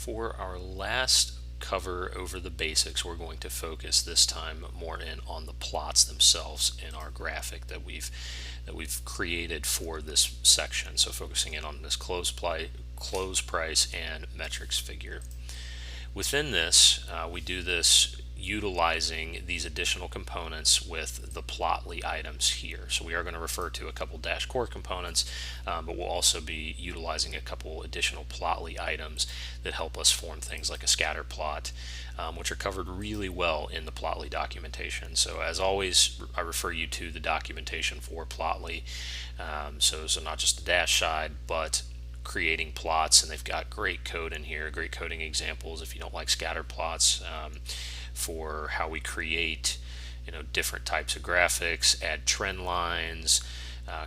For our last cover over the basics, we're going to focus this time more in on the plots themselves in our graphic that we've created for this section. So focusing in on this close price and metrics figure. Within this, we do this utilizing these additional components with the plotly items here. So we are going to refer to a couple dash core components, but we'll also be utilizing a couple additional plotly items that help us form things like a scatter plot, which are covered really well in the plotly documentation. So as always, I refer you to the documentation for plotly, so not just the dash side, but creating plots, and they've got great code in here, great coding examples if you don't like scatter plots, for how we create different types of graphics, add trend lines,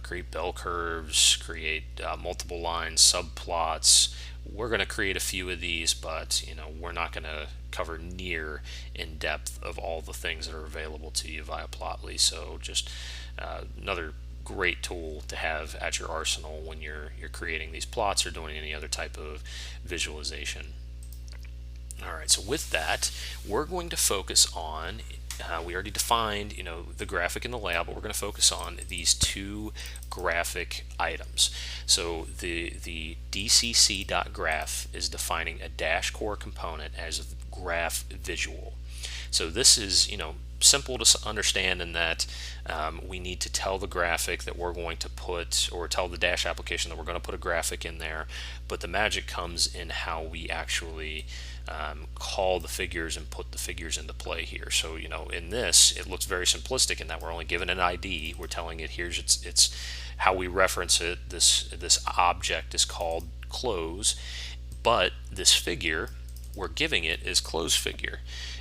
create bell curves, create multiple lines, subplots. We're going to create a few of these, but we're not going to cover near in depth of all the things that are available to you via Plotly. So just another great tool to have at your arsenal when you're creating these plots or doing any other type of visualization. Alright, so with that, we're going to focus on, we already defined the graphic and the layout, but we're going to focus on these two graphic items. So the DCC.graph is defining a dash core component as a graph visual. So this is simple to understand in that we need to tell the graphic that we're going to put, or tell the Dash application that we're going to put a graphic in there, but the magic comes in how we actually call the figures and put the figures into play here. So in this, it looks very simplistic in that we're only given an ID. We're telling it here's it's how we reference it. This object is called close, but this figure we're giving it is close figure.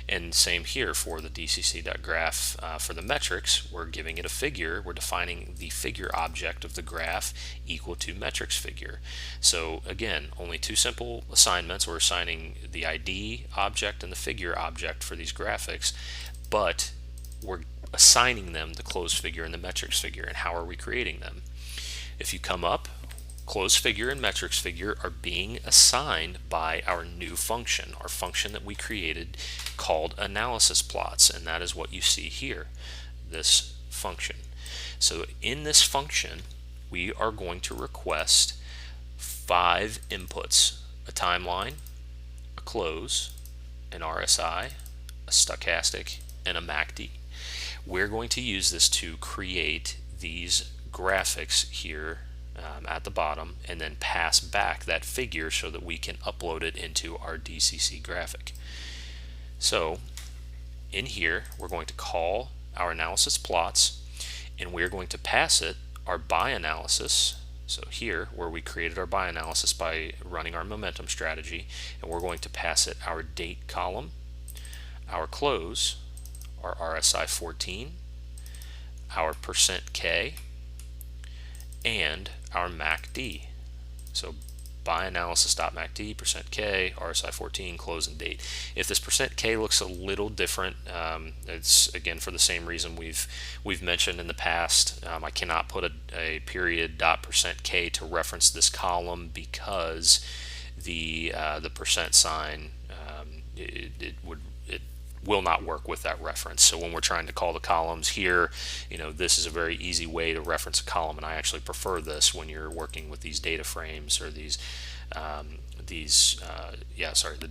And same here for the DCC.graph. For the metrics, we're giving it a figure. We're defining the figure object of the graph equal to metrics figure. So again, only two simple assignments. We're assigning the ID object and the figure object for these graphics, but we're assigning them the close figure and the metrics figure. And how are we creating them? If you come up, close figure and metrics figure are being assigned by our new function, our function that we created called analysis plots, and that is what you see here, this function. So in this function, we are going to request 5 inputs: a timeline, a close, an RSI, a stochastic, and a MACD. We're going to use this to create these graphics here at the bottom, and then pass back that figure so that we can upload it into our DCC graphic. So in here, we're going to call our analysis plots, and we're going to pass it our buy analysis. So here, where we created our buy analysis by running our momentum strategy, and we're going to pass it our date column, our close, our RSI 14, our %K, and our MACD. So buy analysis.MACD, %K, RSI 14, close and date. If this %K looks a little different, it's again for the same reason we've mentioned in the past. I cannot put a period .%K to reference this column because the percent sign it will not work with that reference. So when we're trying to call the columns here, this is a very easy way to reference a column, and I actually prefer this when you're working with these data frames or the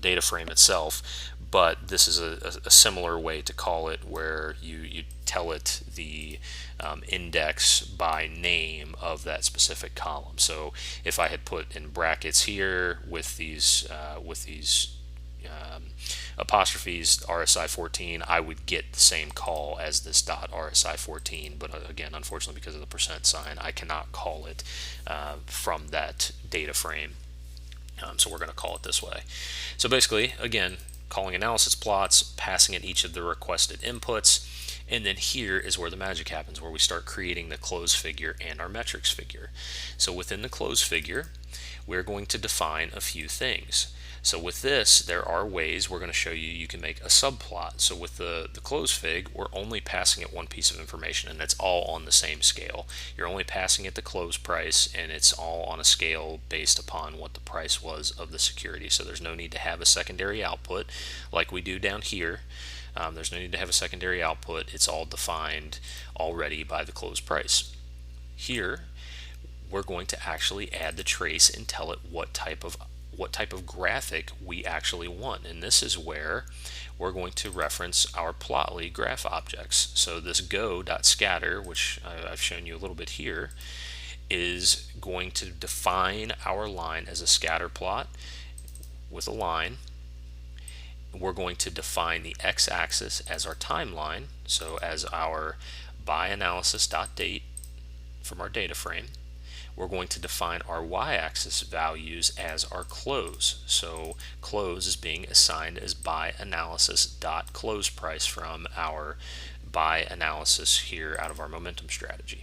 data frame itself. But this is a similar way to call it, where you tell it the index by name of that specific column. So if I had put in brackets here with these apostrophes RSI 14, I would get the same call as this .RSI 14, but again, unfortunately, because of the percent sign, I cannot call it from that data frame. So we're going to call it this way. So basically, again, calling analysis plots, passing it each of the requested inputs, and then here is where the magic happens, where we start creating the close figure and our metrics figure. So within the close figure, we're going to define a few things. So with this, there are ways we're going to show you you can make a subplot. So with the close fig, we're only passing it one piece of information, and it's all on the same scale. You're only passing it the close price, and it's all on a scale based upon what the price was of the security. So there's no need to have a secondary output like we do down here. There's no need to have a secondary output. It's all defined already by the close price. Here, we're going to actually add the trace and tell it what type of graphic we actually want. And this is where we're going to reference our Plotly graph objects. So this go.scatter, which I've shown you a little bit here, is going to define our line as a scatter plot with a line. We're going to define the x-axis as our timeline, so as our byAnalysis.date from our data frame. We're going to define our y-axis values as our close. So close is being assigned as byAnalysis.closePrice from our byAnalysis here out of our momentum strategy.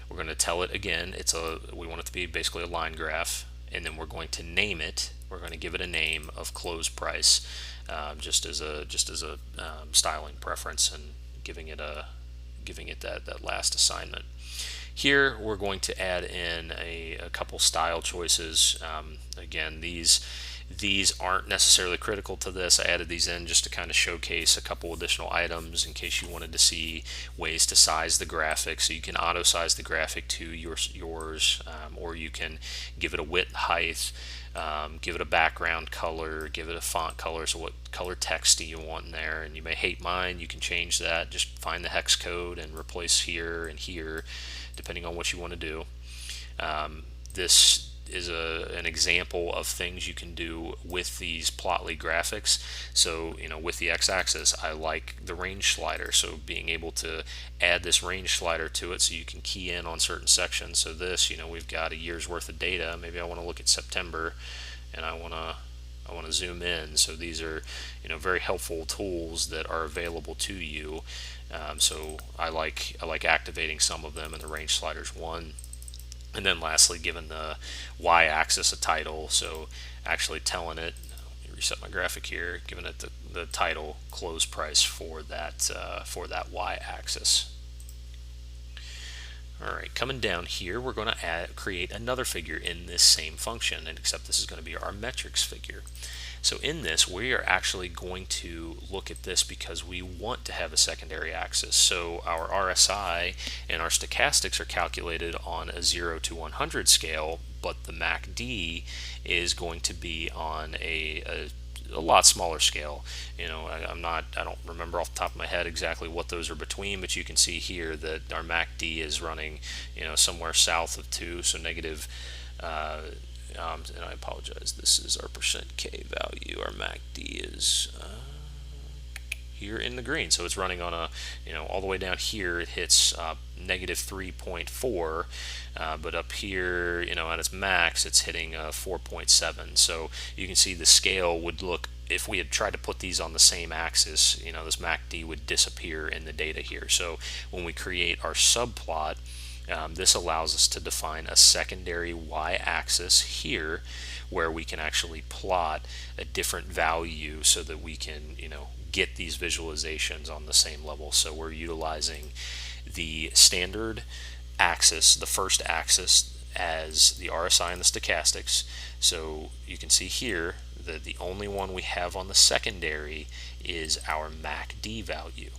We're going to tell it again, we want it to be basically a line graph, and then we're going to name it. We're going to give it a name of close price, just as a styling preference, and giving it that last assignment. Here we're going to add in a couple style choices. Again, these aren't necessarily critical to this. I added these in just to kind of showcase a couple additional items in case you wanted to see ways to size the graphic. So you can auto size the graphic to yours, or you can give it a width, height, give it a background color, give it a font color. So what color text do you want in there? And you may hate mine. You can change that. Just find the hex code and replace here and here, depending on what you want to do. This is an example of things you can do with these Plotly graphics. So, with the x-axis, I like the range slider. So being able to add this range slider to it so you can key in on certain sections. So this, we've got a year's worth of data. Maybe I want to look at September, and I want to zoom in. So these are, very helpful tools that are available to you. So I like activating some of them, and the range slider's one. And then lastly, giving the y-axis a title, so actually telling it, let me reset my graphic here, giving it the title close price for that y-axis. All right, coming down here, we're going to create another figure in this same function, and except this is going to be our metrics figure. So in this, we are actually going to look at this because we want to have a secondary axis. So our RSI and our stochastics are calculated on a 0 to 100 scale, but the MACD is going to be on a lot smaller scale. I don't remember off the top of my head exactly what those are between, but you can see here that our MACD is running, somewhere south of 2, so negative. And I apologize, this is our %K value. Our MACD is here in the green, so it's running on a, all the way down here it hits negative 3.4, but up here, at its max, it's hitting 4.7. So you can see the scale would look, if we had tried to put these on the same axis, this MACD would disappear in the data here. So when we create our subplot, this allows us to define a secondary y-axis here, where we can actually plot a different value so that we can, get these visualizations on the same level. So we're utilizing the standard axis, the first axis, as the RSI and the stochastics. So you can see here that the only one we have on the secondary is our MACD value.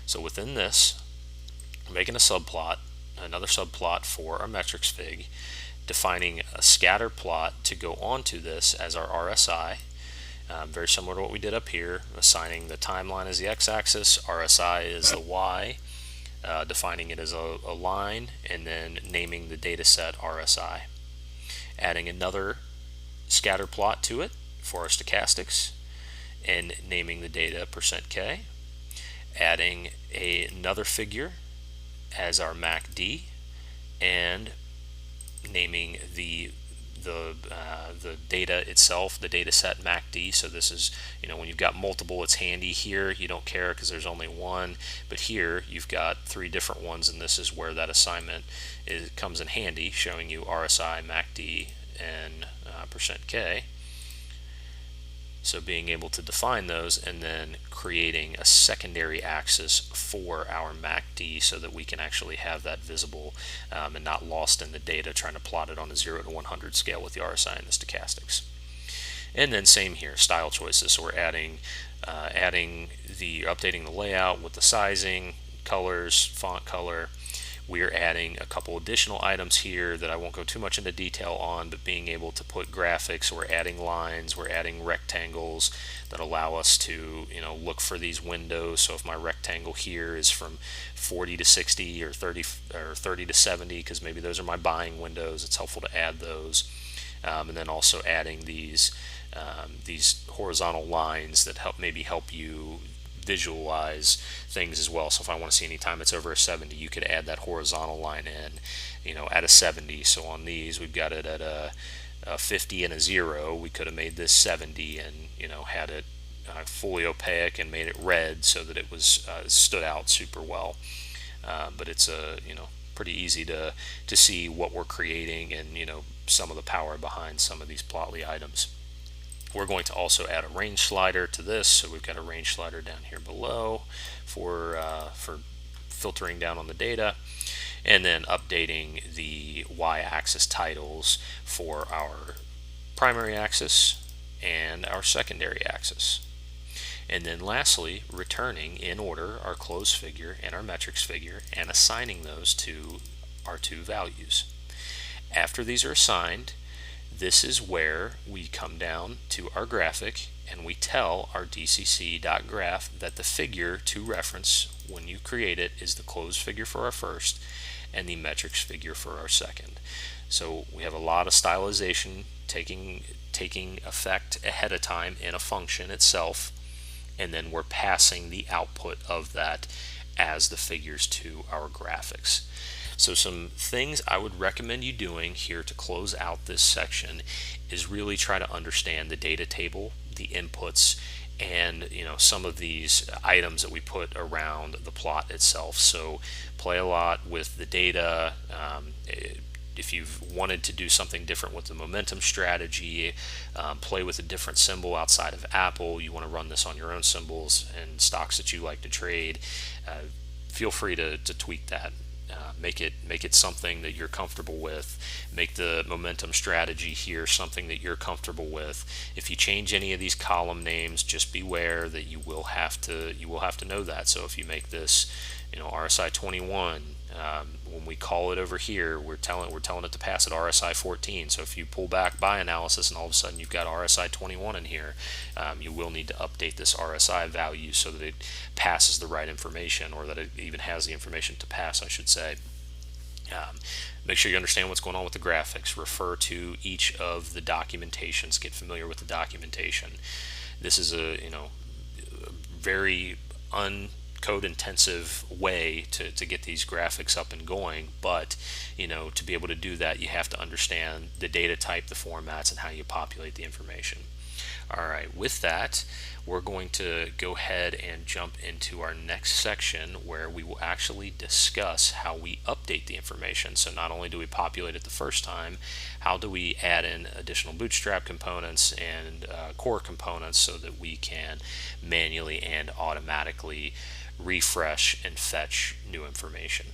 So within this, we're making a subplot, another subplot for our metrics fig, defining a scatter plot to go onto this as our RSI, very similar to what we did up here, assigning the timeline as the x-axis, RSI is the y, defining it as a line, and then naming the data set RSI. Adding another scatter plot to it for our stochastics, and naming the data %K. Adding another figure as our MACD, and naming the data itself, the data set MACD. So this is, when you've got multiple, it's handy. Here you don't care because there's only one, but here you've got 3 different ones, and this is where that assignment comes in handy, showing you RSI, MACD, and %K. So being able to define those and then creating a secondary axis for our MACD so that we can actually have that visible and not lost in the data trying to plot it on a 0 to 100 scale with the RSI and the stochastics. And then same here, style choices. So we're updating the layout with the sizing, colors, font color. We're adding a couple additional items here that I won't go too much into detail on, but being able to put graphics, we're adding lines, we're adding rectangles that allow us to, look for these windows. So if my rectangle here is from 40 to 60 or 30 to 70, because maybe those are my buying windows, it's helpful to add those. And then also adding these horizontal lines that help you visualize things as well. So if I want to see any time it's over a 70, you could add that horizontal line in, at a 70. So on these, we've got it at a 50 and a 0. We could have made this 70 and, had it fully opaque and made it red so that it was stood out super well. But it's pretty easy to see what we're creating and, some of the power behind some of these Plotly items. We're going to also add a range slider to this, so we've got a range slider down here below for filtering down on the data, and then updating the y-axis titles for our primary axis and our secondary axis. And then lastly, returning in order our close figure and our metrics figure and assigning those to our two values. After these are assigned, this is where we come down to our graphic and we tell our DCC.graph that the figure to reference when you create it is the closed figure for our first and the metrics figure for our second. So we have a lot of stylization taking effect ahead of time in a function itself, and then we're passing the output of that as the figures to our graphics. So some things I would recommend you doing here to close out this section is really try to understand the data table, the inputs, and some of these items that we put around the plot itself. So play a lot with the data. If you've wanted to do something different with the momentum strategy, play with a different symbol outside of Apple, you want to run this on your own symbols and stocks that you like to trade, feel free to tweak that. Make it something that you're comfortable with. Make the momentum strategy here something that you're comfortable with. If you change any of these column names, just beware that you will have to know that. So if you make this, RSI 21, when we call it over here, we're telling it to pass at RSI 14. So if you pull back by analysis and all of a sudden you've got RSI 21 in here, you will need to update this RSI value so that it passes the right information, or that it even has the information to pass, I should say. Make sure you understand what's going on with the graphics. Refer to each of the documentations. Get familiar with the documentation. This is a very code intensive way to get these graphics up and going, but to be able to do that, you have to understand the data type, the formats, and how you populate the information. Alright, with that, we're going to go ahead and jump into our next section where we will actually discuss how we update the information. So not only do we populate it the first time, how do we add in additional bootstrap components and core components so that we can manually and automatically refresh and fetch new information.